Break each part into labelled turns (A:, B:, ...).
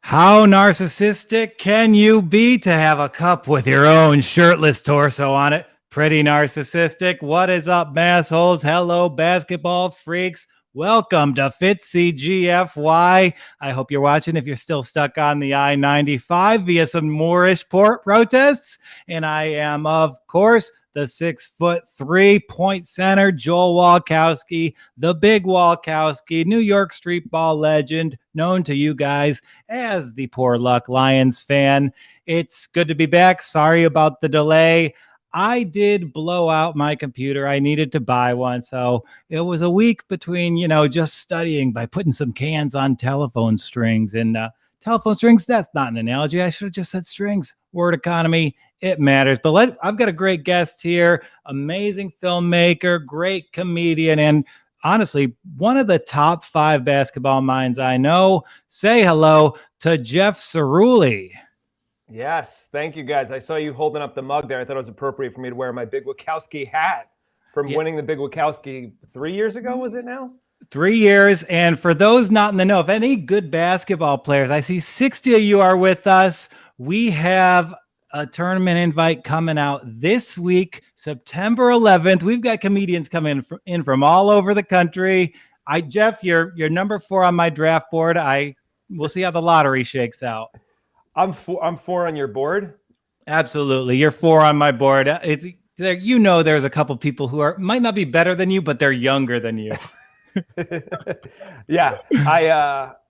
A: How narcissistic can you be to have a cup with your own shirtless torso on it? Pretty narcissistic. What is up, massholes? Hello, basketball freaks. Welcome to Fitzy GFY. I hope you're watching if you're still stuck on the I-95 via some Moorish port protests. And I am, of course, the 6'3" point center, Joel Walkowski, the big Walkowski, New York street ball legend, known to you guys as the Poor Luck Lions fan. It's good to be back. Sorry about the delay. I did blow out my computer. I needed to buy one. So it was a week between, just studying by putting some cans on telephone strings. And telephone strings, that's not an analogy. I should have just said strings. Word economy, it matters. But I've got a great guest here, amazing filmmaker, great comedian, and honestly, one of the top 5 basketball minds I know. Say hello to Jeff Cerulli.
B: Yes, thank you, guys. I saw you holding up the mug there. I thought it was appropriate for me to wear my Big Wachowski hat from winning the Big Wachowski 3 years ago, was it now?
A: 3 years. And for those not in the know, if any good basketball players, I see 60 of you are with us. We have a tournament invite coming out this week, September 11th. We've got comedians coming in from all over the country. Jeff, you're number 4 on my draft board. We'll see how the lottery shakes out.
B: I'm 4 on your board.
A: Absolutely, you're 4 on my board. There's a couple people who might not be better than you, but they're younger than you.
B: Yeah,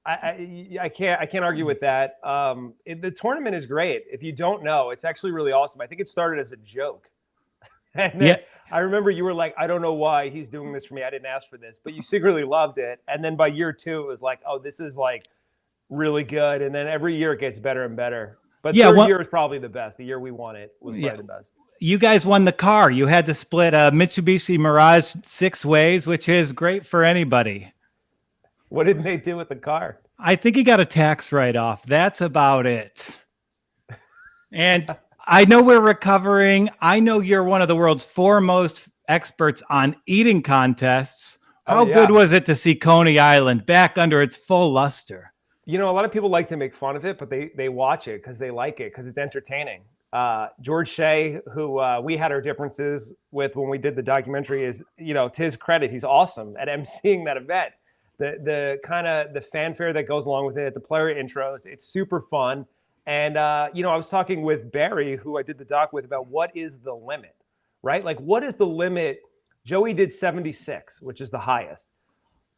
B: I can't argue with that. The tournament is great. If you don't know, it's actually really awesome. I think it started as a joke. And then I remember you were like, I don't know why he's doing this for me. I didn't ask for this, but you secretly loved it. And then by year 2, it was like, oh, this is like really good. And then every year it gets better and better. But third year is probably the best. The year we won it was probably the best.
A: You guys won the car. You had to split a Mitsubishi Mirage 6 ways, which is great for anybody.
B: What did they do with the car?
A: I think he got a tax write-off. That's about it. And I know we're recovering. I know you're one of the world's foremost experts on eating contests. How good was it to see Coney Island back under its full luster?
B: A lot of people like to make fun of it, but they watch it because they like it, because it's entertaining. George Shea, who we had our differences with when we did the documentary, is, to his credit, he's awesome at emceeing that event. The kind of the fanfare that goes along with it, the player intros, it's super fun. And, I was talking with Barry, who I did the doc with, about what is the limit, right? Like, what is the limit? Joey did 76, which is the highest.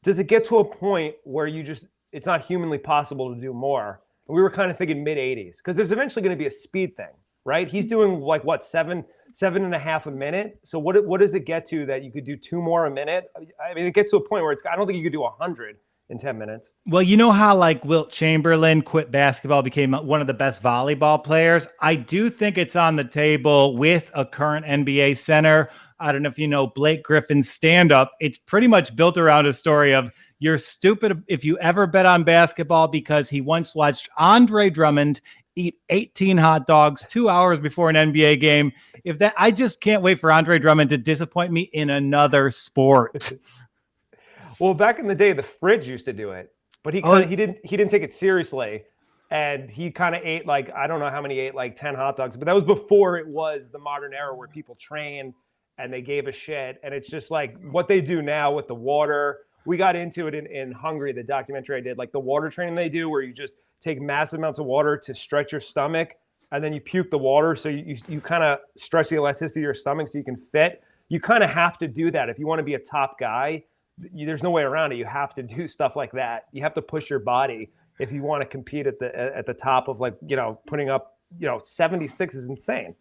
B: Does it get to a point where it's not humanly possible to do more? And we were kind of thinking mid-80s, because there's eventually going to be a speed thing, right? He's doing like, what, 7.5 a minute? So what does it get to that you could do 2 more a minute? I mean, it gets to a point where I don't think you could do 100 in 10 minutes.
A: Well, you know how like Wilt Chamberlain quit basketball, became one of the best volleyball players? I do think it's on the table with a current NBA center. I don't know if you know Blake Griffin's stand-up. It's pretty much built around a story of you're stupid if you ever bet on basketball, because he once watched Andre Drummond eat 18 hot dogs 2 hours before an NBA game. I just can't wait for Andre Drummond to disappoint me in another sport.
B: Well, back in the day, the Fridge used to do it, but he didn't take it seriously. And he kind of ate like, I don't know how many, ate like 10 hot dogs, but that was before it was the modern era where people train and they gave a shit. And it's just like what they do now with the water. We got into it in Hungary, the documentary I did, like the water training they do, where you just take massive amounts of water to stretch your stomach, and then you puke the water. So you kind of stretch the elasticity of your stomach so you can fit. You kind of have to do that. If you want to be a top guy, there's no way around it. You have to do stuff like that. You have to push your body if you want to compete at the top of, like, putting up, 76 is insane.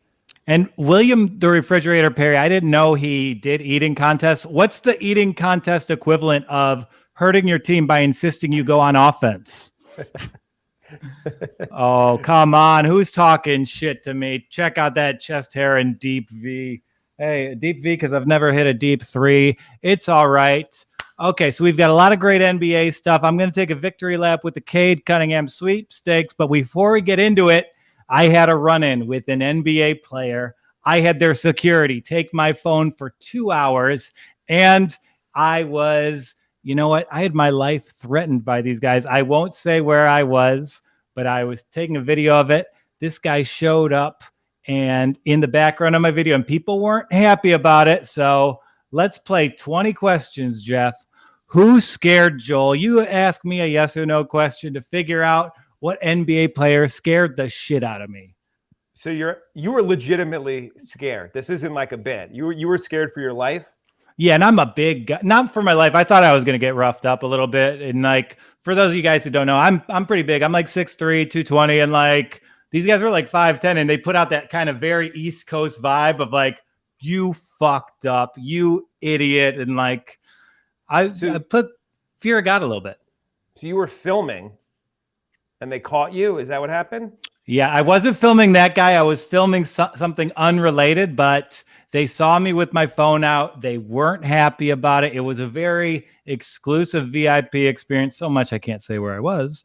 A: And William the Refrigerator Perry, I didn't know he did eating contests. What's the eating contest equivalent of hurting your team by insisting you go on offense? Oh, come on. Who's talking shit to me? Check out that chest hair and deep V. Hey, deep V, because I've never hit a deep 3. It's all right. Okay, so we've got a lot of great NBA stuff. I'm going to take a victory lap with the Cade Cunningham sweepstakes. But before we get into it, I had a run-in with an NBA player. I had their security take my phone for 2 hours, and I was, I had my life threatened by these guys. I won't say where I was, but I was taking a video of it. This guy showed up and in the background of my video, and people weren't happy about it. So let's play 20 questions, Jeff. Who scared Joel? You ask me a yes or no question to figure out what NBA player scared the shit out of me.
B: So you were legitimately scared. This isn't like a bit. You were scared for your life?
A: Yeah, and I'm a big guy. Not for my life. I thought I was going to get roughed up a little bit. And like, for those of you guys who don't know, I'm pretty big. I'm like 6'3", 220. And like, these guys were like 5'10", and they put out that kind of very East Coast vibe of like, you fucked up, you idiot. And like, I put fear of God a little bit.
B: So you were filming and they caught you? Is that what happened?
A: Yeah, I wasn't filming that guy. I was filming something unrelated, but they saw me with my phone out. They weren't happy about it. It was a very exclusive VIP experience. So much I can't say where I was.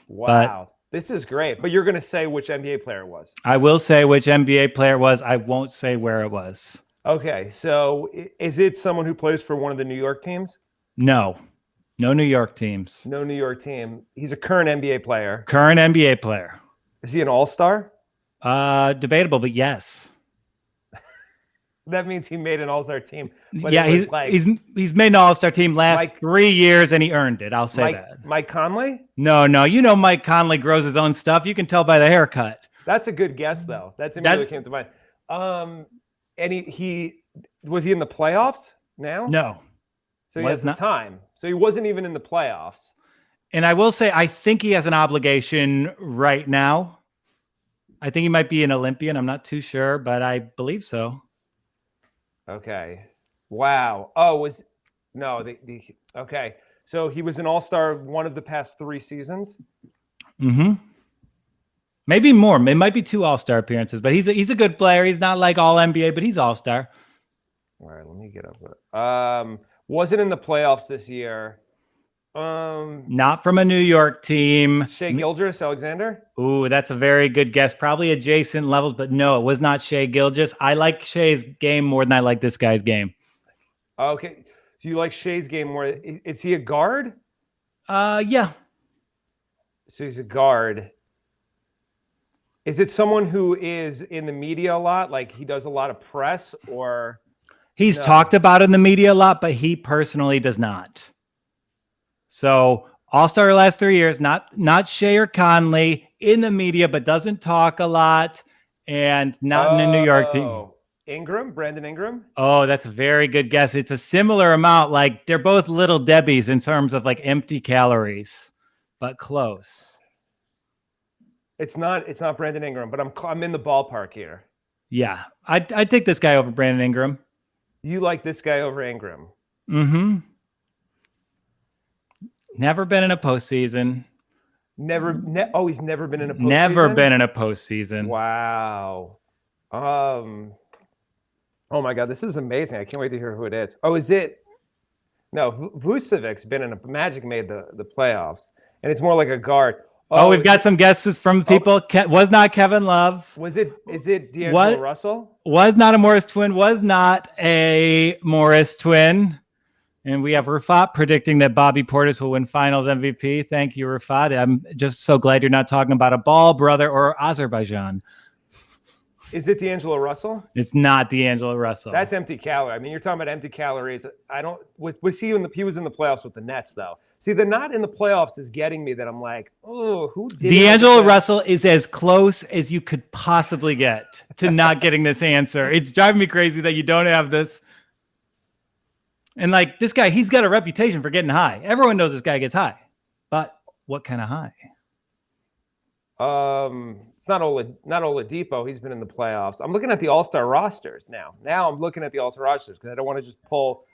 B: Wow. This is great. But you're going to say which NBA player it was.
A: I will say which NBA player it was. I won't say where it was.
B: Okay. So is it someone who plays for one of the New York teams?
A: No. No New York teams.
B: No New York team. He's a current NBA player.
A: Current NBA player.
B: Is he an all-star?
A: Debatable, but yes.
B: That means he made an all-star team. But
A: yeah, he's made an all-star team last 3 years, and he earned it. I'll say that. Mike
B: Conley?
A: No. You know Mike Conley grows his own stuff. You can tell by the haircut.
B: That's a good guess, though. That's immediately came to mind. And he was he in the playoffs now?
A: No.
B: So he has the time. So he wasn't even in the playoffs.
A: And I will say, I think he has an obligation right now. I think he might be an Olympian. I'm not too sure, but I believe so.
B: Okay. Wow. Oh, okay. So he was an all-star one of the past 3 seasons?
A: Mm-hmm. Maybe more. It might be 2 all-star appearances, but he's a good player. He's not like all NBA, but he's all-star.
B: All right, let me get up with it. Wasn't in the playoffs this year.
A: Not from a New York team.
B: Shai Gilgeous-Alexander?
A: Ooh, that's a very good guess. Probably adjacent levels, but no, it was not Shai Gilgeous. I like Shai's game more than I like this guy's game.
B: Okay. So you like Shai's game more. Is he a guard?
A: Yeah.
B: So he's a guard. Is it someone who is in the media a lot? Like he does a lot of press, or?
A: He's talked about in the media a lot, but he personally does not. So all-star last 3 years, not Shai or Conley, in the media, but doesn't talk a lot, and not in a New York team.
B: Brandon Ingram?
A: Oh, that's a very good guess. It's a similar amount. Like they're both little Debbies in terms of like empty calories, but close.
B: It's not Brandon Ingram, but I'm in the ballpark here.
A: Yeah, I'd take this guy over Brandon Ingram.
B: You like this guy over Ingram?
A: Mm-hmm. Never been in a postseason.
B: He's never been in a postseason?
A: Never been in a postseason.
B: Wow. Oh my God, this is amazing. I can't wait to hear who it is. Oh, is it? No, Vucevic's been in Magic made the playoffs, and it's more like a guard.
A: Oh, we've got some guesses from people. Was not Kevin Love.
B: Is it D'Angelo Russell?
A: Was not a Morris twin. Was not a Morris twin. And we have Rafat predicting that Bobby Portis will win Finals MVP. Thank you, Rafat. I'm just so glad you're not talking about a Ball brother or Azerbaijan.
B: Is it D'Angelo Russell?
A: It's not D'Angelo Russell.
B: That's empty calorie. I mean, you're talking about empty calories. He was in the playoffs with the Nets, though. See, the not in the playoffs is getting me that I'm like, oh, who did
A: D'Angelo Russell is as close as you could possibly get to not getting this answer. It's driving me crazy that you don't have this. And like this guy, he's got a reputation for getting high. Everyone knows this guy gets high. But what kind of high?
B: It's not Oladipo. He's been in the playoffs. I'm looking at the All-Star rosters now. Now I'm looking at the All-Star rosters because I don't want to just pull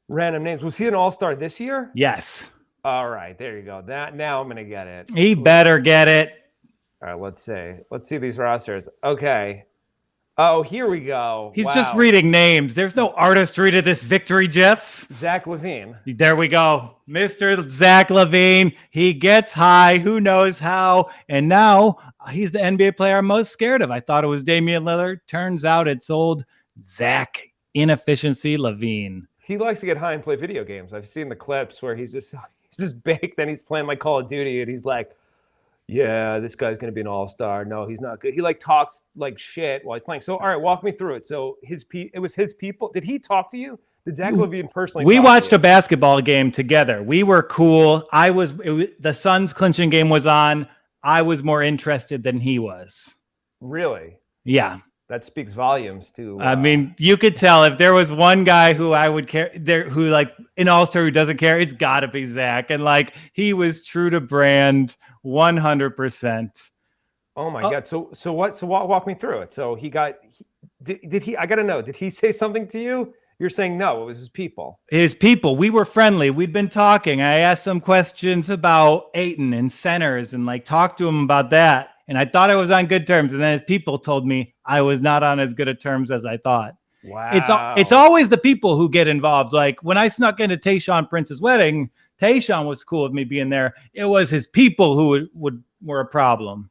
B: random names. Was he an All-Star this year?
A: Yes.
B: All right, there you go. Now I'm gonna get it.
A: He better get it.
B: All right, let's see these rosters. Okay. Oh, here we go.
A: He's just reading names. There's no artistry to this victory, Jeff.
B: Zach LaVine.
A: There we go. Mr. Zach LaVine. He gets high. Who knows how? And now he's the NBA player I'm most scared of. I thought it was Damian Lillard. Turns out it's old Zach Inefficiency LaVine.
B: He likes to get high and play video games. I've seen the clips where he's just baked and he's playing like Call of Duty and he's like, yeah, this guy's going to be an all-star. No, he's not good. He like talks like shit while he's playing. So, all right, walk me through it. So it was his people. Did he talk to you? Did Zach LaVine personally
A: We
B: talk
A: watched
B: to
A: a
B: you?
A: basketball game together. We were cool. The Suns clinching game was on. I was more interested than he was.
B: Really?
A: Yeah.
B: That speaks volumes to.
A: I mean, you could tell if there was one guy who I would care there, who like an all-star who doesn't care, it's got to be Zach. And like he was true to brand 100%.
B: Oh my God. So what? So walk me through it. So did he? I got to know. Did he say something to you? You're saying no. It was his people.
A: His people. We were friendly. We'd been talking. I asked some questions about Ayton and centers and like talked to him about that. And I thought I was on good terms. And then his people told me I was not on as good of terms as I thought.
B: Wow.
A: It's always the people who get involved. Like when I snuck into Tayshaun Prince's wedding, Tayshaun was cool with me being there. It was his people who were a problem.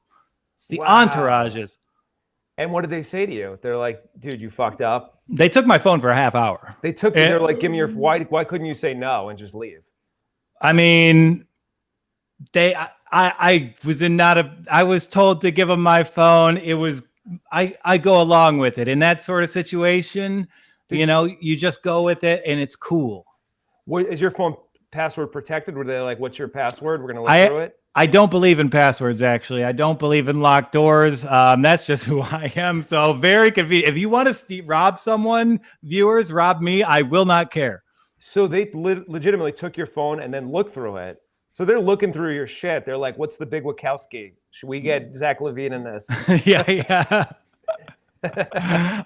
A: It's the entourages.
B: And what did they say to you? They're like, dude, you fucked up.
A: They took my phone for a half hour.
B: They're like, give me your, why couldn't you say no and just leave?
A: I mean, I was told to give them my phone. It was, I go along with it in that sort of situation. You just go with it and it's cool.
B: Is your phone password protected? Were they like, what's your password? We're going to look through it.
A: I don't believe in passwords, actually. I don't believe in locked doors. That's just who I am. So very convenient. If you want to rob someone, viewers, rob me, I will not care.
B: So they legitimately took your phone and then looked through it. So they're looking through your shit. They're like, what's the big Wachowski? Should we get Zach LaVine in this?
A: Yeah.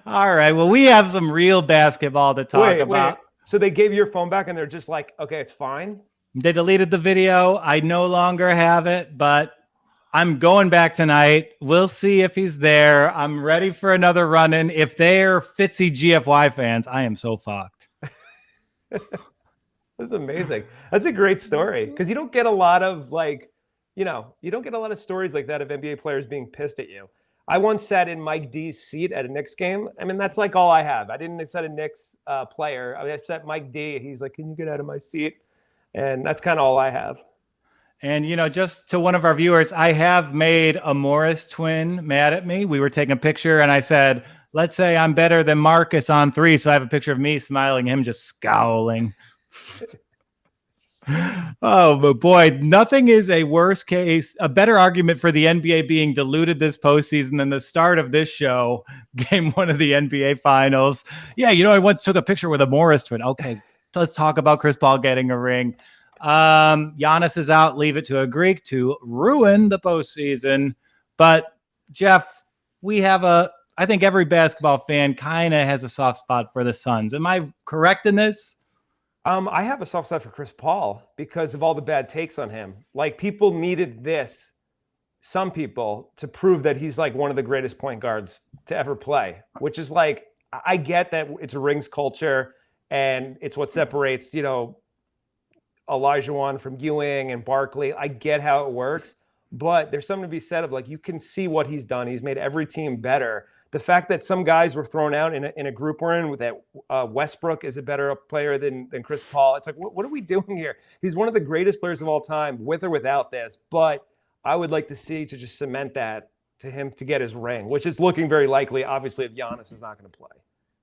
A: All right. Well, we have some real basketball to talk about.
B: So they gave you your phone back and they're just like, okay, it's fine.
A: They deleted the video. I no longer have it, but I'm going back tonight. We'll see if he's there. I'm ready for another run-in. If they're Fitzy GFY fans, I am so fucked.
B: That's amazing. That's a great story because you don't get a lot of you don't get a lot of stories like that of NBA players being pissed at you. I once sat in Mike D's seat at a Knicks game. I mean, that's like all I have. I didn't upset a Knicks player. I upset Mike D. He's like, can you get out of my seat? And that's kind of all I have.
A: And, just to one of our viewers, I have made a Morris twin mad at me. We were taking a picture and I said, let's say I'm better than Marcus on 3. So I have a picture of me smiling, him just scowling. Oh, but boy, nothing is a better argument for the NBA being diluted this postseason than the start of this show, game 1 of the NBA Finals. Yeah, I once took a picture with a Morris twin. Okay, so let's talk about Chris Paul getting a ring. Giannis is out. Leave it to a Greek to ruin the postseason. But Jeff, I think every basketball fan kind of has a soft spot for the Suns. Am I correct in this?
B: I have a soft spot for Chris Paul because of all the bad takes on him. Like people needed some people to prove that he's like one of the greatest point guards to ever play, which is like, I get that it's a rings culture and it's what separates, Olajuwon from Ewing and Barkley. I get how it works, but there's something to be said of like, you can see what he's done. He's made every team better. The fact that some guys were thrown out in a group we're in with that Westbrook is a better player than Chris Paul. It's like, what are we doing here? He's one of the greatest players of all time, with or without this. But I would like to see to just cement that to him to get his ring, which is looking very likely, obviously, if Giannis is not going to play.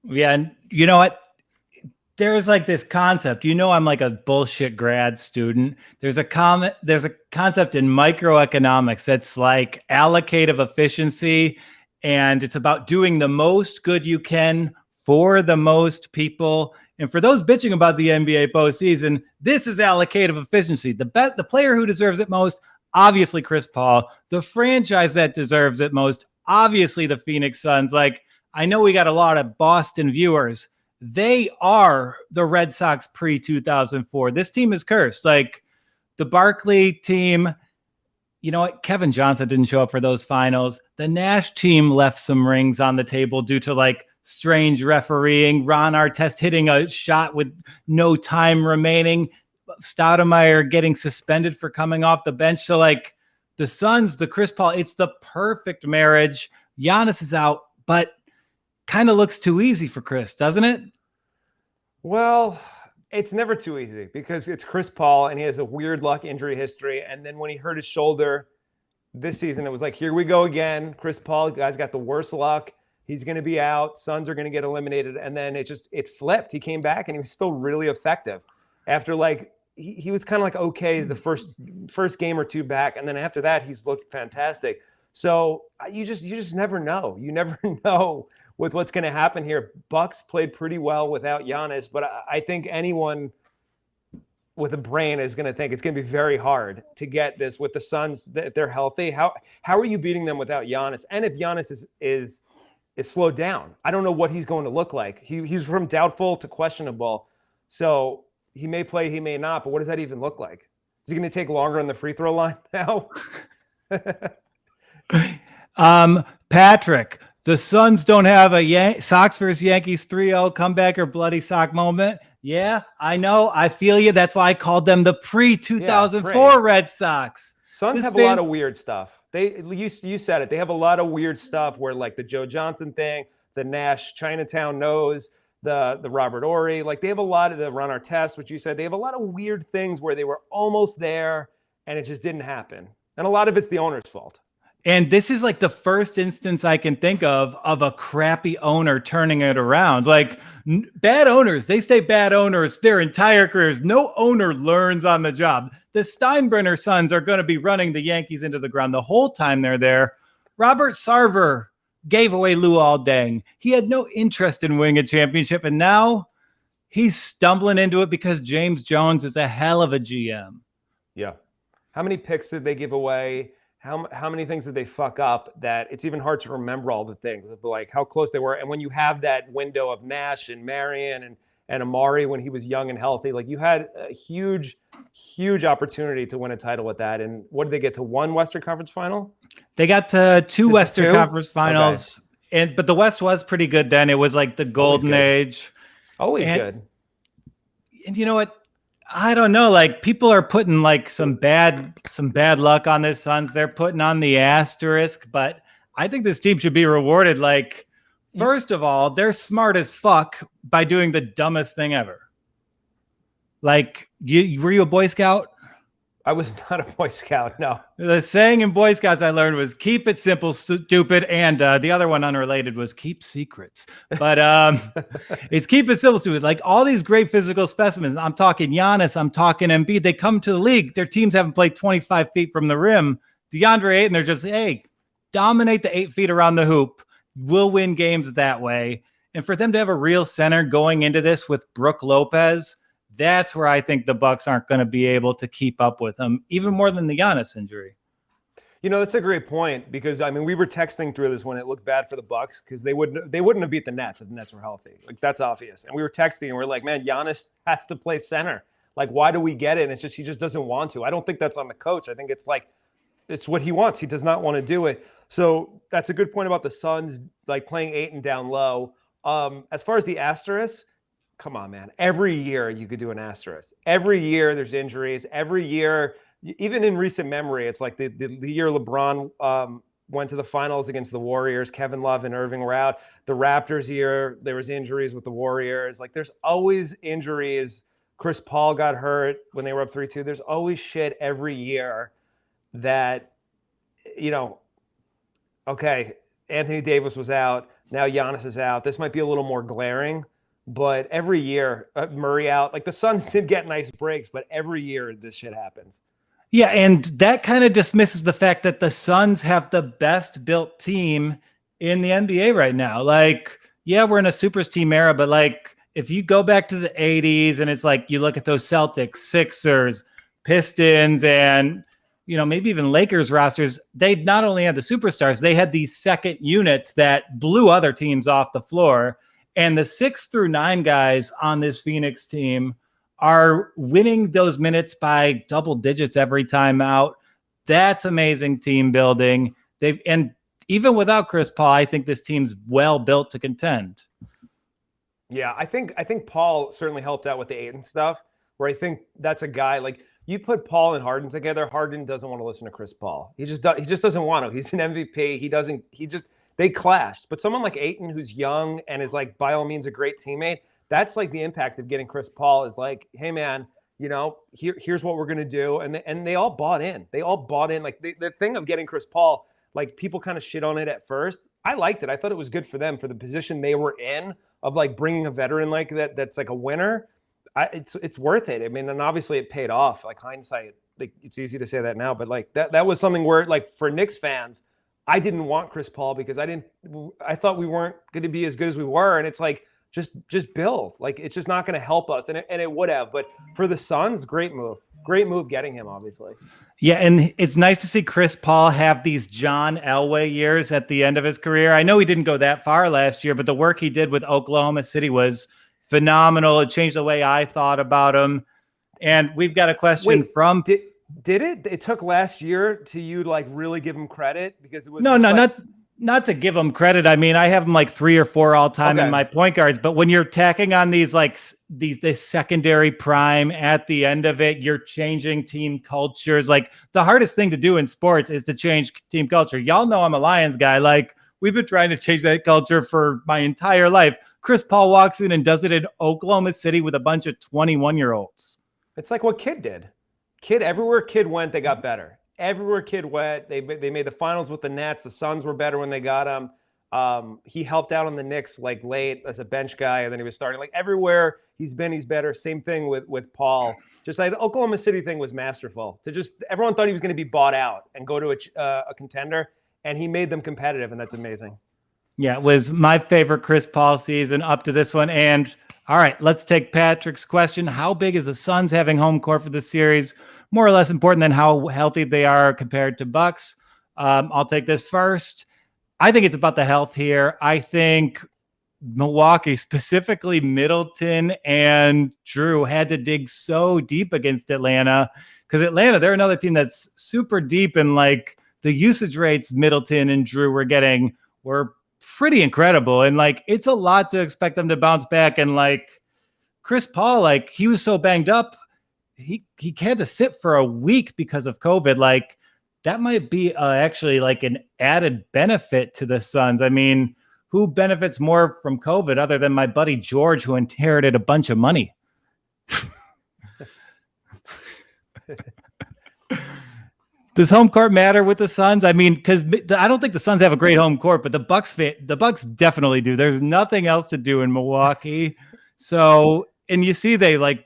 A: Yeah, and you know what? There's like this concept. I'm like a bullshit grad student. There's a concept in microeconomics that's like allocative efficiency. And it's about doing the most good you can for the most people. And for those bitching about the NBA postseason, this is allocative efficiency. The player who deserves it most, obviously Chris Paul. The franchise that deserves it most, obviously the Phoenix Suns. Like, I know we got a lot of Boston viewers. They are the Red Sox pre-2004. This team is cursed. Like, the Barkley team... You know what? Kevin Johnson didn't show up for those finals. The Nash team left some rings on the table due to like strange refereeing. Ron Artest hitting a shot with no time remaining. Stoudemire getting suspended for coming off the bench. So like the Suns, the Chris Paul, it's the perfect marriage. Giannis is out, but kind of looks too easy for Chris, doesn't it?
B: Well, it's never too easy because it's Chris Paul and he has a weird luck injury history. And then when he hurt his shoulder, this season, it was like, here we go again. Chris Paul, guys, got the worst luck. He's going to be out. Suns are going to get eliminated. And then it flipped. He came back and he was still really effective. After like, he was kind of like, okay, the first game or two back. And then after that, he's looked fantastic. So you just never know. You never know with what's going to happen here. Bucks played pretty well without Giannis, but I think anyone with a brain is going to think it's going to be very hard to get this with the Suns. If they're healthy, how are you beating them without Giannis? And if Giannis is slowed down, I don't know what he's going to look like. He's from doubtful to questionable, so he may play, he may not. But what does that even look like? Is he going to take longer on the free throw line now?
A: Patrick, the Suns don't have a Sox versus Yankees 3-0 comeback or bloody sock moment. Yeah, I know. I feel you. That's why I called them the pre-2004 Red Sox.
B: Suns have a lot of weird stuff. You said it. They have a lot of weird stuff where like the Joe Johnson thing, the Nash Chinatown nose, the Robert Horry. Like they have a lot of the Ron Artest, which you said. They have a lot of weird things where they were almost there and it just didn't happen. And a lot of it's the owner's fault.
A: And this is like the first instance I can think of a crappy owner turning it around. Like bad owners, they stay bad owners their entire careers. No owner learns on the job. The Steinbrenner sons are going to be running the Yankees into the ground the whole time they're there. Robert Sarver gave away Luol Deng. He had no interest in winning a championship, and now he's stumbling into it because James Jones is a hell of a GM.
B: Yeah. How many picks did they give away? How many things did they fuck up that it's even hard to remember all the things, like how close they were? And when you have that window of Nash and Marion and Amari when he was young and healthy, like you had a huge opportunity to win a title with that. And what did they get to? One Western Conference final?
A: They got to two Western Conference finals. Okay. But the West was pretty good then. It was like the golden age.
B: Always good.
A: And you know what? I don't know. Like people are putting like some bad luck on this Suns. They're putting on the asterisk, but I think this team should be rewarded. Like, first of all, they're smart as fuck by doing the dumbest thing ever. Like, were you a Boy Scout?
B: I was not a Boy Scout, no.
A: The saying in Boy Scouts I learned was keep it simple, stupid, and the other one unrelated was keep secrets. But it's keep it simple, stupid. Like all these great physical specimens, I'm talking Giannis, I'm talking Embiid, they come to the league, their teams haven't played 25 feet from the rim. DeAndre Ayton, they're just, hey, dominate the 8 feet around the hoop. We'll win games that way. And for them to have a real center going into this with Brook Lopez, that's where I think the Bucks aren't going to be able to keep up with them, even more than the Giannis injury.
B: You know, that's a great point because I mean, we were texting through this when it looked bad for the Bucks because they wouldn't have beat the Nets if the Nets were healthy. Like that's obvious. And we were texting and we're like, man, Giannis has to play center. Like, why do we get it? And it's just he just doesn't want to. I don't think that's on the coach. I think it's like it's what he wants. He does not want to do it. So that's a good point about the Suns like playing Ayton down low. As far as the asterisk. Come on, man. Every year you could do an asterisk. Every year there's injuries. Every year, even in recent memory, it's like the year LeBron went to the finals against the Warriors. Kevin Love and Irving were out. The Raptors year, there was injuries with the Warriors. Like there's always injuries. Chris Paul got hurt when they were up 3-2. There's always shit every year that, you know, okay, Anthony Davis was out. Now Giannis is out. This might be a little more glaring. But every year, Murray out. Like the Suns did get nice breaks, but every year this shit happens.
A: Yeah, and that kind of dismisses the fact that the Suns have the best built team in the NBA right now. Like, yeah, we're in a super team era, but like if you go back to the 80s and it's like you look at those Celtics, Sixers, Pistons, and you know, maybe even Lakers rosters, they not only had the superstars, they had these second units that blew other teams off the floor. And the 6 through 9 guys on this Phoenix team are winning those minutes by double digits every time out. That's amazing team building. And even without Chris Paul, I think this team's well built to contend.
B: Yeah, I think Paul certainly helped out with the Ayton stuff, where I think that's a guy like you put Paul and Harden together. Harden doesn't want to listen to Chris Paul. He just doesn't want to. He's an MVP. They clashed. But someone like Ayton, who's young and is like by all means a great teammate, that's like the impact of getting Chris Paul is like, hey man, here's what we're gonna do, and they all bought in. They all bought in. Like the thing of getting Chris Paul, like people kind of shit on it at first. I liked it. I thought it was good for them for the position they were in of like bringing a veteran like that. That's like a winner. It's worth it. I mean, and obviously it paid off. Like hindsight, like it's easy to say that now, but like that was something where like for Knicks fans, I didn't want Chris Paul because I thought we weren't going to be as good as we were, and it's like just build. Like it's just not going to help us, and it would have. But for the Suns, great move getting him, obviously.
A: Yeah, and it's nice to see Chris Paul have these John Elway years at the end of his career. I know he didn't go that far last year, but the work he did with Oklahoma City was phenomenal. It changed the way I thought about him. And we've got a question from...
B: Did it? It took last year to you like really give him credit because it was
A: not to give him credit. I mean, I have him like 3 or 4 all time in my point guards, but when you're tacking on these like this secondary prime at the end of it, you're changing team cultures. Like the hardest thing to do in sports is to change team culture. Y'all know I'm a Lions guy. Like we've been trying to change that culture for my entire life. Chris Paul walks in and does it in Oklahoma City with a bunch of 21-year-olds. It's
B: like what Kid did. Everywhere Kid went, they got better. Everywhere Kid went, they made the finals with the Nets. The Suns were better when they got him. He helped out on the Knicks like late as a bench guy, and then he was starting. Like everywhere he's been, he's better. Same thing with Paul. Just like the Oklahoma City thing was masterful. Everyone thought he was going to be bought out and go to a contender, and he made them competitive, and that's amazing.
A: Yeah, it was my favorite Chris Paul season up to this one. And all right, let's take Patrick's question. How big is the Suns having home court for this series? More or less important than how healthy they are compared to Bucks. I'll take this first. I think it's about the health here. I think Milwaukee, specifically Middleton and Drew, had to dig so deep against Atlanta because Atlanta, they're another team that's super deep, and like the usage rates Middleton and Drew were getting were pretty incredible. And like, it's a lot to expect them to bounce back. And like Chris Paul, like he was so banged up, he had to sit for a week because of COVID. Like that might be actually like an added benefit to the Suns. I mean, who benefits more from COVID other than my buddy George, who inherited a bunch of money? Does home court matter with the Suns? I mean, because I don't think the Suns have a great home court, but the Bucks definitely do. There's nothing else to do in Milwaukee. So, and you see they like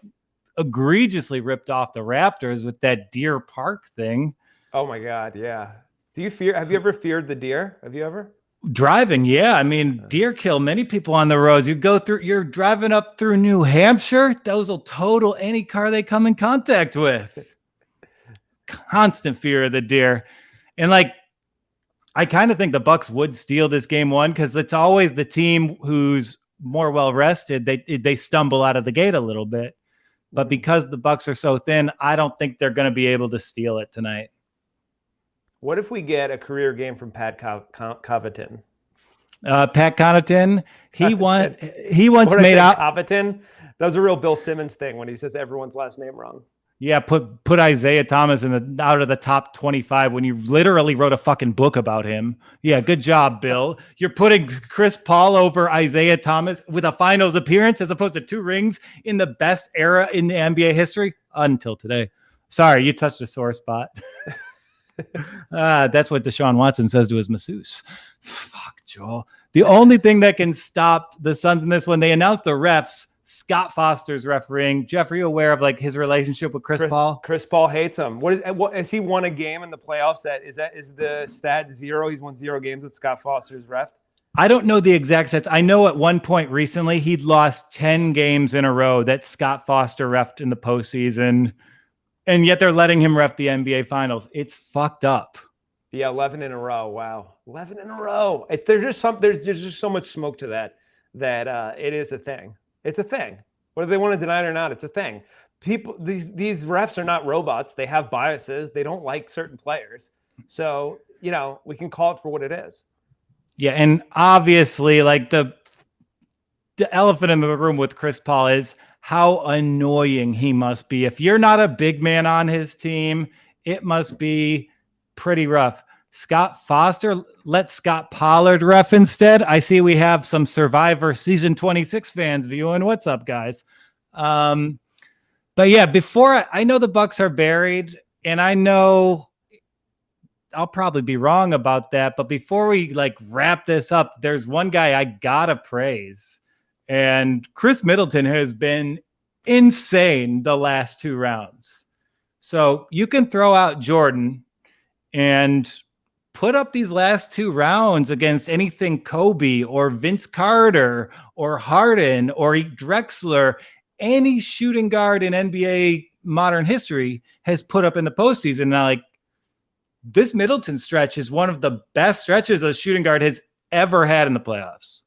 A: egregiously ripped off the Raptors with that Deer Park thing.
B: Oh my God, yeah. Have you ever feared the deer? Have you ever?
A: Driving, yeah. I mean, deer kill many people on the roads. You're driving up through New Hampshire, those will total any car they come in contact with. Constant fear of the deer. And like, I kind of think the Bucks would steal this game 1 because it's always the team who's more well rested. They stumble out of the gate a little bit, but because the Bucks are so thin, I don't think they're going to be able to steal it tonight.
B: What if we get a career game from Pat Connaughton?
A: Pat Connaughton, he once made out
B: Connaughton. That was a real Bill Simmons thing when he says everyone's last name wrong.
A: Yeah, put Isaiah Thomas out of the top 25 when you literally wrote a fucking book about him. Yeah, good job, Bill. You're putting Chris Paul over Isaiah Thomas with a finals appearance as opposed to 2 rings in the best era in the NBA history until today. Sorry, you touched a sore spot. That's what Deshaun Watson says to his masseuse. Fuck, Joel. The only thing that can stop the Suns in this one, they announced the refs. Scott Foster's refereeing. Jeff, are you aware of like his relationship with Chris Paul?
B: Chris Paul hates him. What has he won a game in the playoffs? Is the stat 0? He's won 0 games with Scott Foster's ref.
A: I don't know the exact stats. I know at one point recently he'd lost 10 games in a row that Scott Foster refed in the postseason, and yet they're letting him ref the NBA Finals. It's fucked up.
B: Yeah, 11 in a row. Wow, 11 in a row. There's just so much smoke to that it is a thing. It's a thing. Whether they want to deny it or not, it's a thing. People, these refs are not robots. They have biases. They don't like certain players. So, we can call it for what it is.
A: Yeah, and obviously, like the elephant in the room with Chris Paul is how annoying he must be. If you're not a big man on his team, it must be pretty rough. Scott Foster, let Scott Pollard ref instead. I see we have some Survivor Season 26 fans viewing. What's up, guys? But yeah, before I know the Bucks are buried, and I know I'll probably be wrong about that. But before we like wrap this up, there's one guy I gotta praise. And Chris Middleton has been insane the last 2 rounds. So you can throw out Jordan and put up these last 2 rounds against anything Kobe or Vince Carter or Harden or Drexler. Any shooting guard in NBA modern history has put up in the postseason. Now, like, this Middleton stretch is one of the best stretches a shooting guard has ever had in the playoffs.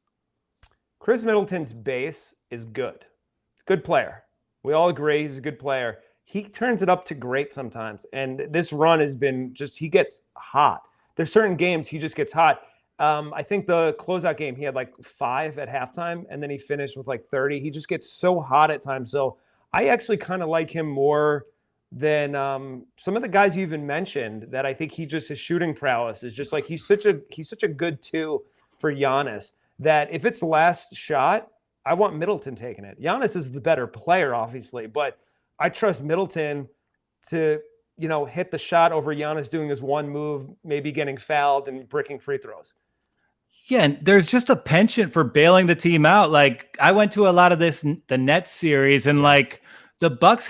B: Chris Middleton's base is good. Good player. We all agree he's a good player. He turns it up to great sometimes. And this run has been just, he gets hot. There's certain games he just gets hot. I think the closeout game, he had like 5 at halftime, and then he finished with like 30. He just gets so hot at times. So I actually kind of like him more than some of the guys you even mentioned, that I think his shooting prowess is just like, he's such a good 2 for Giannis, that if it's the last shot, I want Middleton taking it. Giannis is the better player, obviously, but I trust Middleton to, hit the shot over Giannis doing his one move, maybe getting fouled and bricking free throws.
A: Yeah, and there's just a penchant for bailing the team out. Like, I went to a lot of the Nets series, and like the Bucks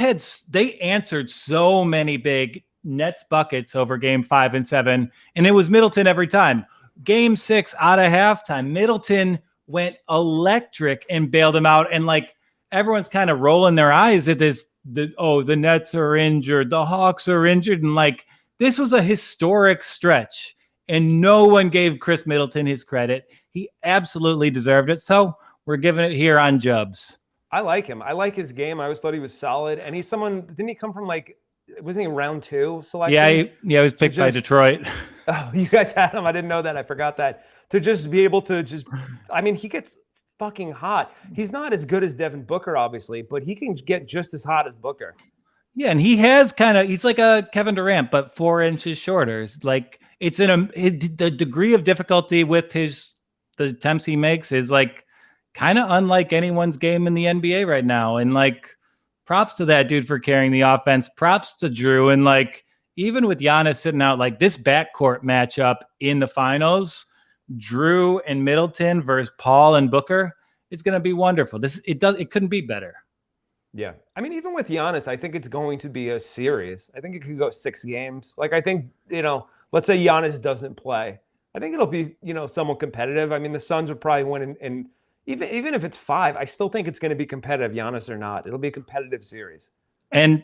A: they answered so many big Nets buckets over game 5 and 7, and it was Middleton every time. Game 6 out of halftime, Middleton went electric and bailed him out. And like, everyone's kind of rolling their eyes at this. The Nets are injured, the Hawks are injured, and like, this was a historic stretch, and no one gave Chris Middleton his credit. He absolutely deserved it. So we're giving it here on Jubs.
B: I like him. I like his game. I always thought he was solid. And he's someone, didn't he come from like, wasn't he round 2 selection?
A: Yeah, he was picked by Detroit.
B: Oh, you guys had him. I didn't know that. I forgot that. To just be able to he gets fucking hot. He's not as good as Devin Booker, obviously, but he can get just as hot as Booker.
A: Yeah, and he's like a Kevin Durant, but 4 inches shorter. It's like, the degree of difficulty with the attempts he makes is like kind of unlike anyone's game in the NBA right now. And like, props to that dude for carrying the offense. Props to Drew. And like, even with Giannis sitting out, like this backcourt matchup in the finals, Drew and Middleton versus Paul and Booker, is going to be wonderful. It couldn't be better.
B: Yeah. I mean, even with Giannis, I think it's going to be a series. I think it could go 6 games. Like, I think, let's say Giannis doesn't play. I think it'll be, somewhat competitive. I mean, the Suns would probably win, and even if it's 5, I still think it's going to be competitive, Giannis or not. It'll be a competitive series.
A: And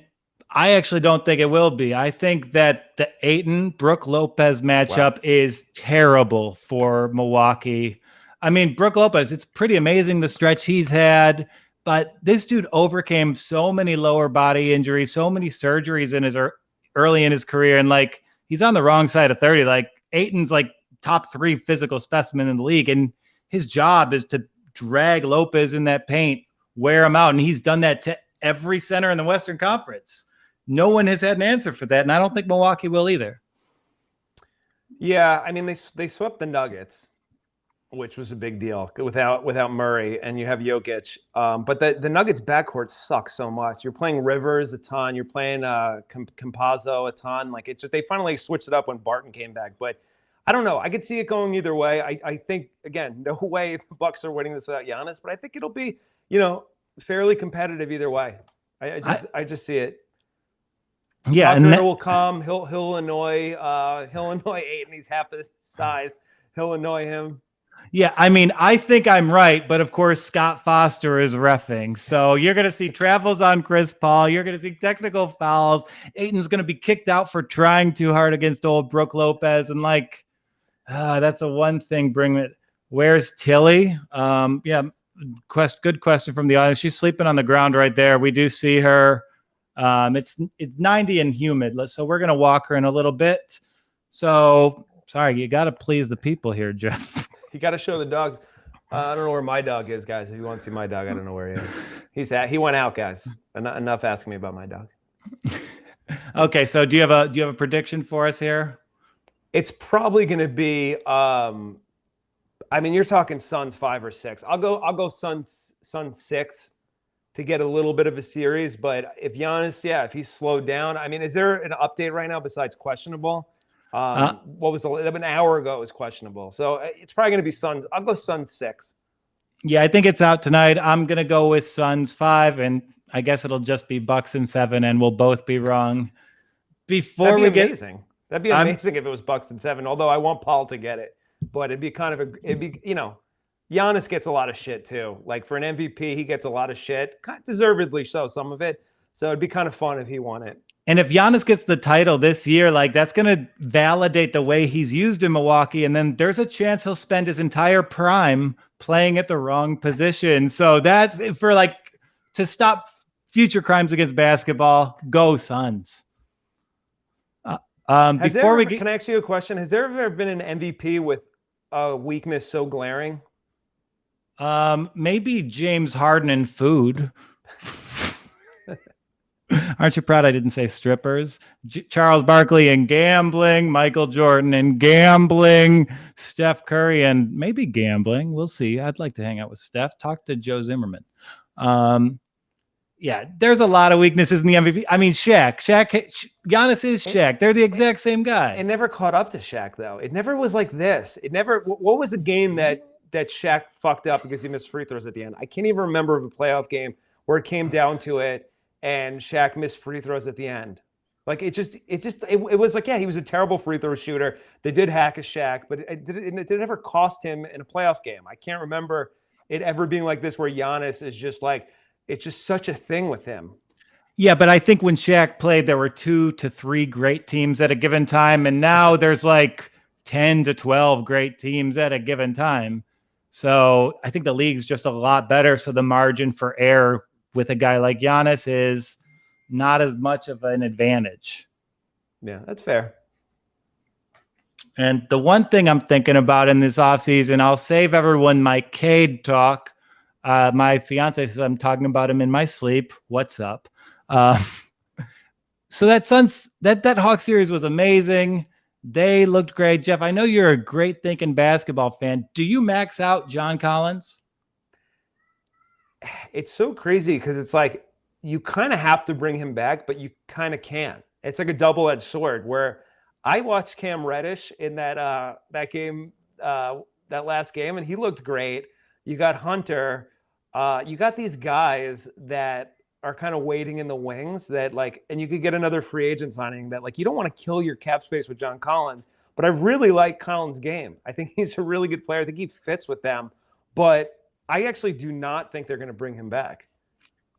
A: I actually don't think it will be. I think that the Ayton-Brook Lopez matchup is terrible for Milwaukee. I mean, Brook Lopez, it's pretty amazing the stretch he's had, but this dude overcame so many lower body injuries, so many surgeries early in his career, and like, he's on the wrong side of 30. Like, Ayton's like top 3 physical specimen in the league, and his job is to drag Lopez in that paint, wear him out, and he's done that to every center in the Western Conference. No one has had an answer for that, and I don't think Milwaukee will either.
B: Yeah, I mean, they swept the Nuggets, which was a big deal without Murray, and you have Jokic. But the Nuggets backcourt sucks so much. You're playing Rivers a ton. You're playing Campazzo a ton. Like, it's just, they finally switched it up when Barton came back. But I don't know. I could see it going either way. I think, again, no way the Bucks are winning this without Giannis, but I think it'll be, fairly competitive either way. I just see it.
A: Yeah,
B: Tucker will come. He'll annoy Ayton. He's half his size. He'll annoy him.
A: Yeah, I mean, I think I'm right, but of course Scott Foster is reffing. So you're going to see travels on Chris Paul. You're going to see technical fouls. Ayton's going to be kicked out for trying too hard against old Brook Lopez. And like, that's the one thing. Where's Tilly? Good question from the audience. She's sleeping on the ground right there. We do see her. It's 90 and humid, so we're going to walk her in a little bit. So sorry, you got to please the people here, Jeff.
B: You got to show the dogs. I don't know where my dog is, guys. If you want to see my dog, I don't know where he is. He went out, guys. Enough asking me about my dog.
A: Okay, so do you have a prediction for us here?
B: It's probably going to be. I mean, you're talking Suns 5 or 6. I'll go Suns 6. to get a little bit of a series. But if Giannis, if he's slowed down, I mean, is there an update right now besides questionable? What was an hour ago? It was questionable, so it's probably going to be Suns. I'll go Suns 6.
A: Yeah, I think it's out tonight. I'm gonna go with Suns 5, and I guess it'll just be Bucks and 7, and we'll both be wrong.
B: That'd be amazing. That'd be amazing if it was Bucks and 7. Although I want Paul to get it, but it'd be Giannis gets a lot of shit too. Like for an MVP, he gets a lot of shit, deservedly so, some of it. So it'd be kind of fun if he won it.
A: And if Giannis gets the title this year, like that's going to validate the way he's used in Milwaukee. And then there's a chance he'll spend his entire prime playing at the wrong position. So that's for to stop future crimes against basketball, go Suns.
B: Can I ask you a question? Has there ever been an MVP with a weakness so glaring?
A: Maybe James Harden in food. Aren't you proud I didn't say strippers? Charles Barkley in gambling, Michael Jordan in gambling, Steph Curry and maybe gambling. We'll see. I'd like to hang out with Steph. Talk to Joe Zimmerman. Yeah, there's a lot of weaknesses in the MVP. I mean, Giannis is Shaq. They're the exact same guy.
B: It never caught up to Shaq, though. It never was like this. What was a game that Shaq fucked up because he missed free throws at the end? I can't even remember of a playoff game where it came down to it and Shaq missed free throws at the end. Like it was like, yeah, he was a terrible free throw shooter. They did hack a Shaq, but it ever cost him in a playoff game. I can't remember it ever being like this where Giannis is just like, it's just such a thing with him.
A: Yeah, but I think when Shaq played, there were 2 to 3 great teams at a given time. And now there's like 10 to 12 great teams at a given time. So I think the league's just a lot better. So the margin for error with a guy like Giannis is not as much of an advantage.
B: Yeah, that's fair.
A: And the one thing I'm thinking about in this offseason, I'll save everyone my Cade talk. My fiance says I'm talking about him in my sleep. What's up? So that Hawks series was amazing. They looked great. Jeff, I know you're a great thinking basketball fan. Do you max out John Collins?
B: It's so crazy because it's like you kind of have to bring him back, but you kind of can't. It's like a double-edged sword where I watched Cam Reddish in that game, that last game, and he looked great. You got Hunter. You got these guys that are kind of waiting in the wings that and you could get another free agent signing that you don't want to kill your cap space with John Collins, but I really like Collins' game. I think he's a really good player. I think he fits with them, but I actually do not think they're going to bring him back.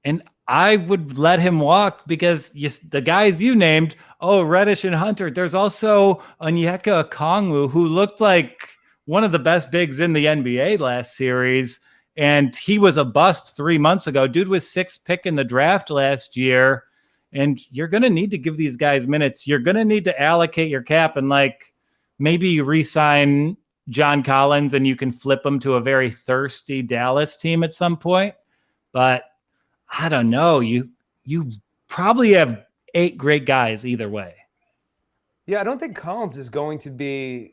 A: And I would let him walk because the guys you named, Reddish and Hunter, there's also Onyeka Okongwu, who looked like one of the best bigs in the NBA last series. And he was a bust 3 months ago. Dude was 6th pick in the draft last year. And you're going to need to give these guys minutes. You're going to need to allocate your cap and maybe you re-sign John Collins and you can flip him to a very thirsty Dallas team at some point. But I don't know. You probably have 8 great guys either way.
B: Yeah, I don't think Collins is going to be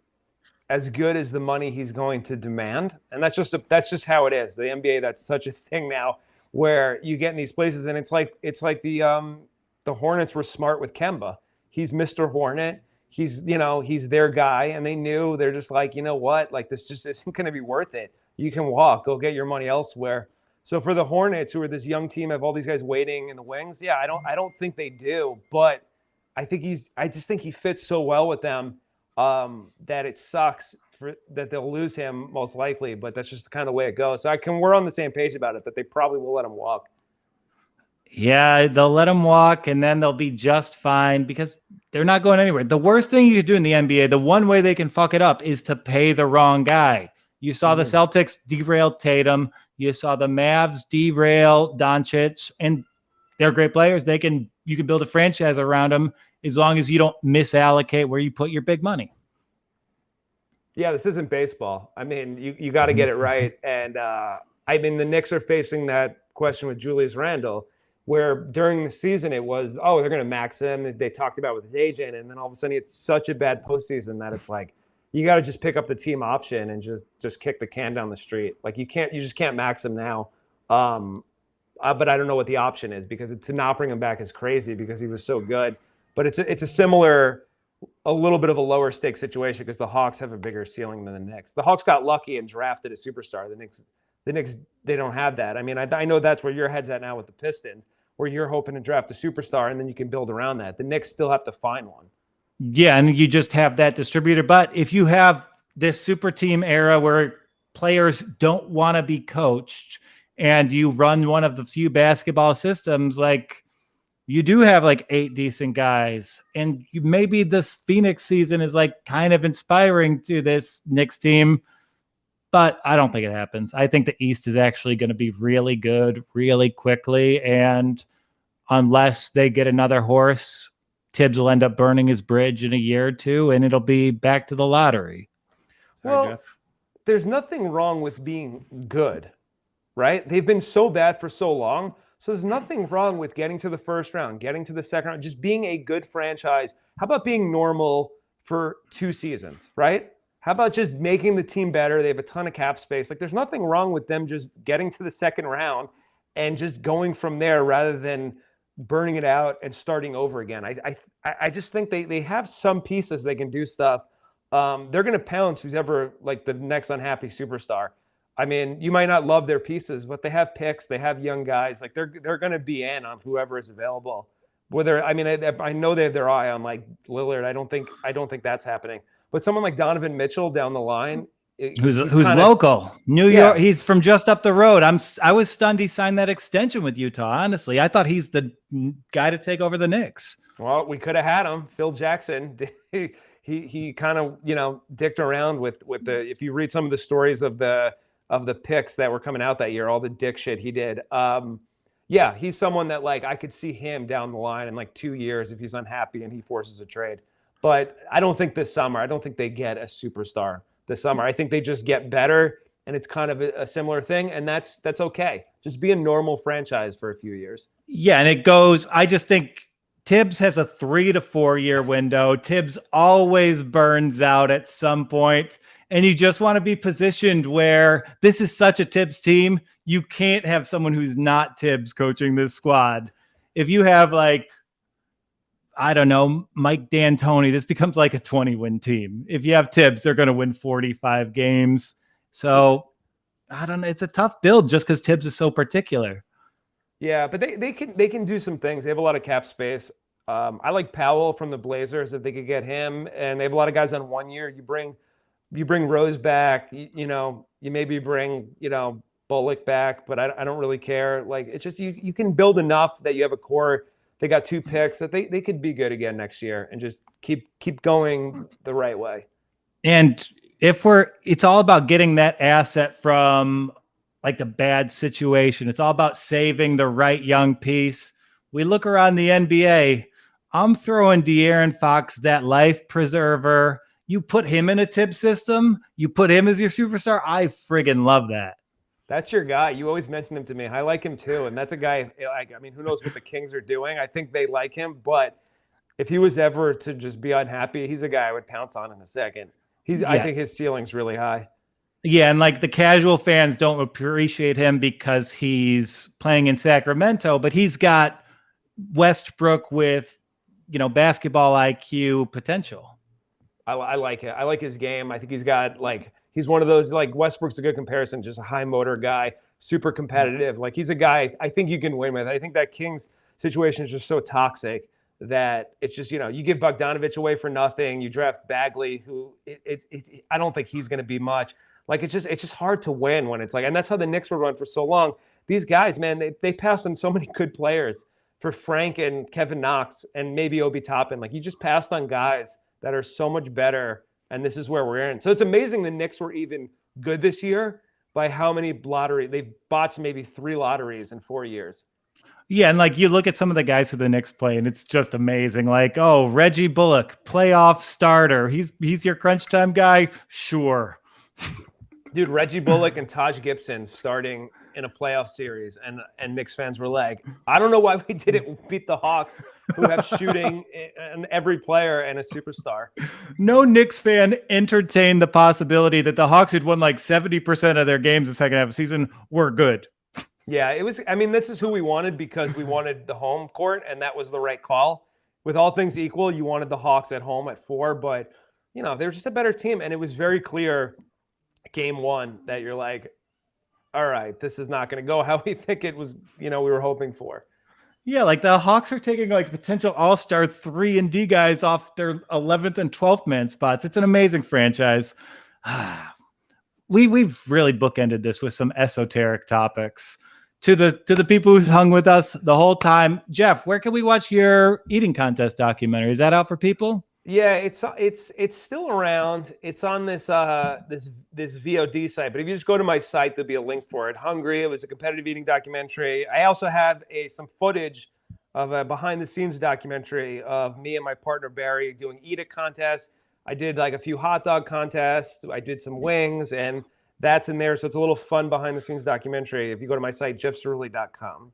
B: as good as the money he's going to demand. And that's just how it is. The NBA, that's such a thing now where you get in these places and it's like the Hornets were smart with Kemba. He's Mr. Hornet. He's their guy, and they knew. They're just like, you know what? This just isn't going to be worth it. You can walk. Go get your money elsewhere. So for the Hornets, who are this young team, have all these guys waiting in the wings. Yeah, I don't think they do, but I just think he fits so well with them that it sucks that they'll lose him most likely. But that's just the kind of way it goes. So we're on the same page about it, that they probably will let him walk.
A: Yeah, they'll let him walk, and then they'll be just fine because they're not going anywhere. The worst thing you could do in the NBA, the one way they can fuck it up, is to pay the wrong guy. You saw the Celtics derail Tatum. You saw the Mavs derail Doncic, and they're great players. You can build a franchise around them as long as you don't misallocate where you put your big money.
B: Yeah, this isn't baseball. I mean, you got to get it right. And the Knicks are facing that question with Julius Randle, where during the season it was, they're going to max him. They talked about with his agent, and then all of a sudden it's such a bad postseason that it's like you got to just pick up the team option and just kick the can down the street. You just can't max him now. but I don't know what the option is, because to not bring him back is crazy because he was so good. But it's a similar, a little bit of a lower stake situation because the Hawks have a bigger ceiling than the Knicks. The Hawks got lucky and drafted a superstar. The Knicks, they don't have that. I mean, I know that's where your head's at now with the Pistons, where you're hoping to draft a superstar and then you can build around that. The Knicks still have to find one.
A: Yeah, and you just have that distributor. But if you have this super team era where players don't want to be coached and you run one of the few basketball systems, like you do have like 8 decent guys, and maybe this Phoenix season is like kind of inspiring to this Knicks team, but I don't think it happens. I think the East is actually going to be really good really quickly, and unless they get another horse, Tibbs will end up burning his bridge in a year or two, and it'll be back to the lottery.
B: Sorry, Jeff. There's nothing wrong with being good, right? They've been so bad for so long. So there's nothing wrong with getting to the first round, getting to the second round, just being a good franchise. How about being normal for 2 seasons, right? How about just making the team better? They have a ton of cap space. Like, there's nothing wrong with them just getting to the second round and just going from there rather than burning it out and starting over again. I just think they have some pieces they can do stuff. They're going to pounce who's ever like the next unhappy superstar. I mean, you might not love their pieces, but they have picks. They have young guys. Like, they're going to be in on whoever is available. Whether, I mean, I know they have their eye on like Lillard. I don't think that's happening. But someone like Donovan Mitchell down the line,
A: who's local, New York. He's from just up the road. I was stunned he signed that extension with Utah. Honestly, I thought he's the guy to take over the Knicks.
B: Well, we could have had him. Phil Jackson. He kind of, dicked around with the. If you read some of the stories of the picks that were coming out that year, all the dick shit he did. Yeah, he's someone that like I could see him down the line in like 2 years if he's unhappy and he forces a trade. But I don't think this summer. I don't think they get a superstar this summer. I think they just get better, and it's kind of a similar thing, and that's okay. Just be a normal franchise for a few years.
A: Yeah, and it goes. I just think Tibbs has a 3 to 4 year window. Tibbs always burns out at some point, and you just want to be positioned where this is such a Tibbs team. You can't have someone who's not Tibbs coaching this squad. If you have like, I don't know, Mike D'Antoni, this becomes like a 20-win team. If you have Tibbs, they're going to win 45 games. So I don't know. It's a tough build just because Tibbs is so particular.
B: Yeah, but they can do some things. They have a lot of cap space. I like Powell from the Blazers if they could get him, and they have a lot of guys on 1 year. You bring Rose back. You maybe bring Bullock back, but I don't really care. Like, it's just you can build enough that you have a core. They got 2 picks that they could be good again next year and just keep going the right way.
A: And it's all about getting that asset from like a bad situation. It's all about saving the right young piece. We look around the NBA. I'm throwing De'Aaron Fox, that life preserver. You put him in a Tibbs system. You put him as your superstar. I friggin' love that.
B: That's your guy. You always mention him to me. I like him too. And that's a guy, I mean, who knows what the Kings are doing? I think they like him, but if he was ever to just be unhappy, he's a guy I would pounce on in a second. I think his ceiling's really high.
A: Yeah, and like the casual fans don't appreciate him because he's playing in Sacramento, but he's got Westbrook with, basketball IQ potential.
B: I like it. I like his game. I think he's one of those, like, Westbrook's a good comparison, just a high motor guy, super competitive. Like, he's a guy I think you can win with. I think that Kings situation is just so toxic that it's just, you give Bogdanovich away for nothing. You draft Bagley, who I don't think he's going to be much. Like, it's just hard to win when it's like, and that's how the Knicks were run for so long. These guys, man, they passed on so many good players for Frank and Kevin Knox and maybe Obi Toppin. Like, you just passed on guys that are so much better, and this is where we're in. So it's amazing the Knicks were even good this year by how many they've botched maybe 3 lotteries in 4 years.
A: Yeah, and like you look at some of the guys who the Knicks play, and it's just amazing. Like, oh, Reggie Bullock, playoff starter. He's your crunch time guy? Sure.
B: Dude, Reggie Bullock and Taj Gibson starting in a playoff series, and Knicks fans were like, I don't know why we didn't beat the Hawks, who have shooting in every player and a superstar.
A: No Knicks fan entertained the possibility that the Hawks had won like 70% of their games the second half of the season were good.
B: Yeah, it was. I mean, this is who we wanted because we wanted the home court, and that was the right call. With all things equal, you wanted the Hawks at home at 4, but they're just a better team, and it was very clear game 1 that you're like, all right, this is not going to go how we think it was. We were hoping for.
A: Yeah, like the Hawks are taking like potential all-star 3-and-D guys off their 11th and 12th man spots. It's an amazing franchise. We've really bookended this with some esoteric topics. To the people who hung with us the whole time, Jeff, where can we watch your eating contest documentary? Is that out for people?
B: Yeah, it's still around. It's on this this VOD site, but if you just go to my site, there'll be a link for it. Hungry. It was a competitive eating documentary. I also have some footage of a behind the scenes documentary of me and my partner Barry doing eat it contests. I did like a few hot dog contests. I did some wings, and that's in there. So it's a little fun behind the scenes documentary. If you go to my site, jeffcerulli.com.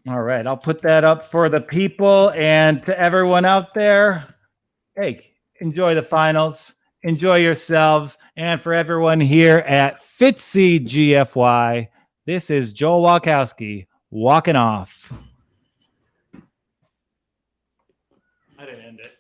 A: All right, I'll put that up for the people and to everyone out there. Hey, enjoy the finals, enjoy yourselves, and for everyone here at Fitzy GFY, this is Joel Walkowski walking off. I didn't end it.